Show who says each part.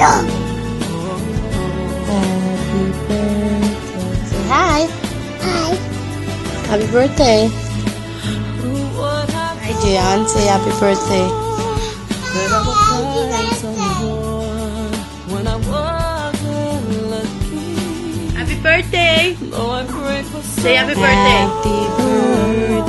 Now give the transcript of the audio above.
Speaker 1: Happy birthday. Say hi. Hi. Happy birthday. Hi, Gian. Say happy birthday. Happy birthday. Say happy birthday. Happy birthday.